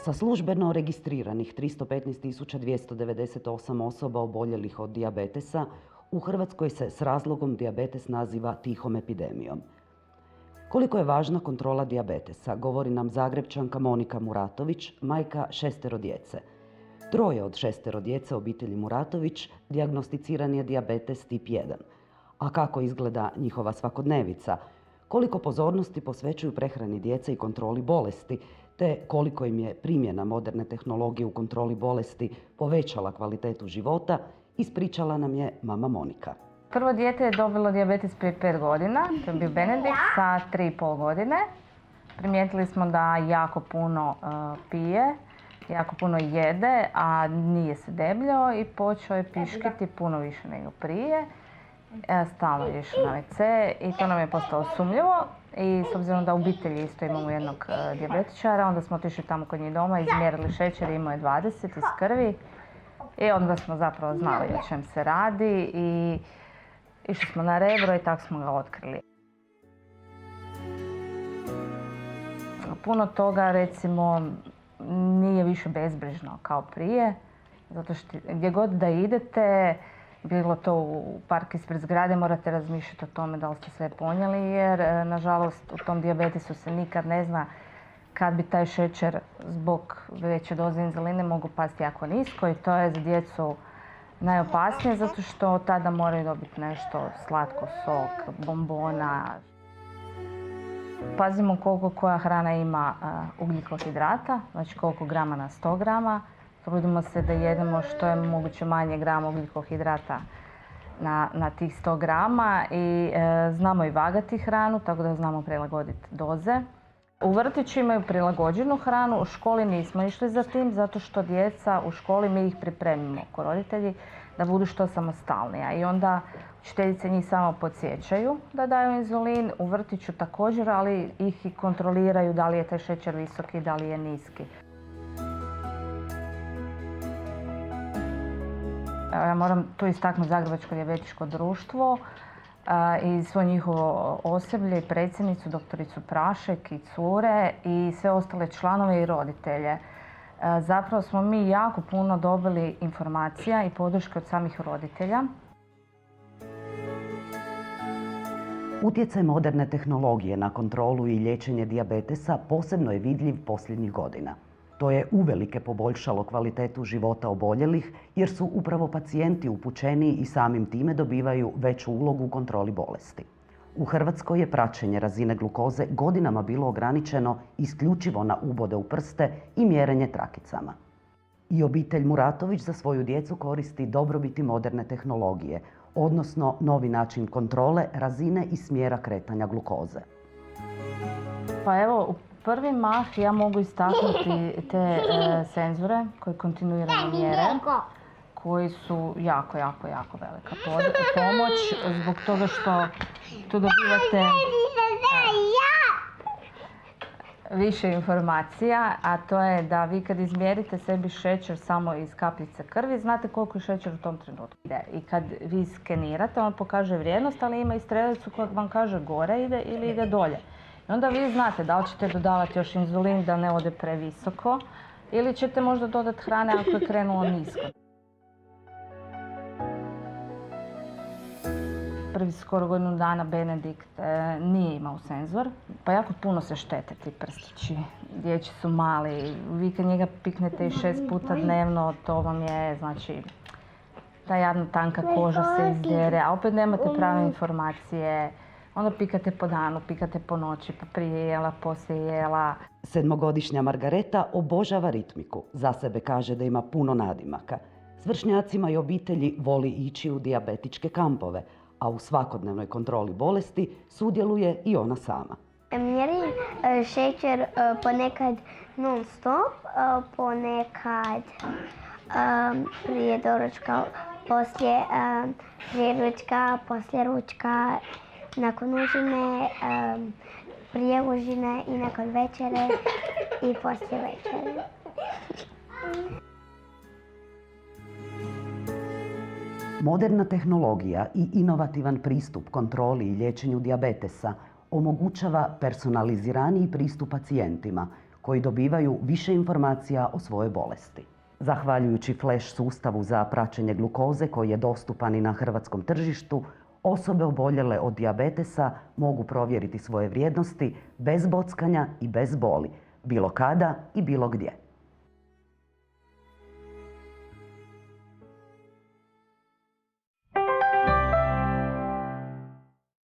Sa službeno registriranih 315.298 osoba oboljelih od dijabetesa, u Hrvatskoj se s razlogom dijabetes naziva tihom epidemijom. Koliko je važna kontrola dijabetesa, govori nam Zagrepčanka Monika Muratović, majka 6 djece. 3 od 6 djece obitelji Muratović dijagnosticiran je dijabetes tip 1. A kako izgleda njihova svakodnevica? Koliko pozornosti posvećuju prehrani djece i kontroli bolesti, te koliko im je primjena moderne tehnologije u kontroli bolesti povećala kvalitetu života, ispričala nam je mama Monika. Prvo dijete je dobilo dijabetes prije 5 godina, to je bio Benedikt sa 3,5 godine. Primijetili smo da jako puno pije, jako puno jede, a nije se debljao i počeo je piškiti puno više nego prije. Stalno je išao na WC i to nam je postalo sumnjivo. I s obzirom da u obitelji isto imamo jednog dijabetičara, onda smo otišli tamo kod njih doma, izmjerili šećer, imao je 20 iz krvi. I onda smo zapravo znali o čem se radi i išli smo na Rebro i tako smo ga otkrili. Puno toga, recimo, nije više bezbrižno kao prije, zato što gdje god da idete, bilo to u park ispred zgrade, morate razmišljati o tome da li ste sve ponijeli, jer nažalost u tom dijabetesu se nikad ne zna kad bi taj šećer zbog veće doze inzuline mogu pasti jako nisko i to je za djecu najopasnije zato što tada moraju dobiti nešto slatko, sok, bombona. Pazimo koliko koja hrana ima ugljikohidrata, znači koliko grama na 100 grama. Trudimo se da jedemo što je moguće manje grama ugljikohidrata na tih 100 grama i znamo i vagati hranu, tako da znamo prilagoditi doze. U vrtiću imaju prilagođenu hranu, u školi nismo išli za tim, zato što djeca u školi mi ih pripremimo ko roditelji da budu što samostalnija. I onda učiteljice njih samo podsjećaju da daju inzulin, u vrtiću također, ali ih i kontroliraju da li je taj šećer visoki, da li je niski. Ja moram tu istaknuti Zagrebačko dijabetičko društvo i svo njihovo osoblje i predsjednicu, doktoricu Prašek i cure i sve ostale članove i roditelje. Zapravo smo mi jako puno dobili informacija i podrške od samih roditelja. Utjecaj moderne tehnologije na kontrolu i liječenje dijabetesa posebno je vidljiv posljednjih godina. To je uvelike poboljšalo kvalitetu života oboljelih jer su upravo pacijenti upućeniji i samim time dobivaju veću ulogu u kontroli bolesti. U Hrvatskoj je praćenje razine glukoze godinama bilo ograničeno isključivo na ubode u prste i mjerenje trakicama. I obitelj Muratović za svoju djecu koristi dobrobiti moderne tehnologije, odnosno novi način kontrole razine i smjera kretanja glukoze. Pa evo, u prvi mah ja mogu istaknuti te senzore koji kontinuirano mjere, koji su jako velika pomoć zbog toga što tu dobivate više informacija, a to je da vi kad izmjerite sebi šećer samo iz kapljice krvi, znate koliko je šećer u tom trenutku ide. I kad vi skenirate, on pokaže vrijednost, ali ima i strelicu koja vam kaže gore ide ili ide dolje. I onda vi znate da li ćete dodavati još inzulin da ne ode previsoko ili ćete možda dodati hrane ako je krenulo nisko. Prvi skoro godinu dana Benedikt nije imao senzor, pa jako puno se štete ti prstići. Dječji su mali, vi kad njega piknete i 6 puta dnevno, to vam je, znači, ta jadna tanka koža se izdere, a opet nemate prave informacije. Onda pikate po danu, pikate po noći, pa prije jela, poslije jela. 7-godišnja Margareta obožava ritmiku. Za sebe kaže da ima puno nadimaka. S vršnjacima i obitelji voli ići u dijabetičke kampove, a u svakodnevnoj kontroli bolesti sudjeluje i ona sama. Mjerim šećer ponekad non stop, ponekad prije doručka, prije ručka, poslije ručka, nakon užine, prije užine i nakon večere i poslije večere. Moderna tehnologija i inovativan pristup kontroli i liječenju dijabetesa omogućava personaliziraniji pristup pacijentima koji dobivaju više informacija o svojoj bolesti. Zahvaljujući flash sustavu za praćenje glukoze koji je dostupan i na hrvatskom tržištu, osobe oboljele od dijabetesa mogu provjeriti svoje vrijednosti bez bockanja i bez boli, bilo kada i bilo gdje.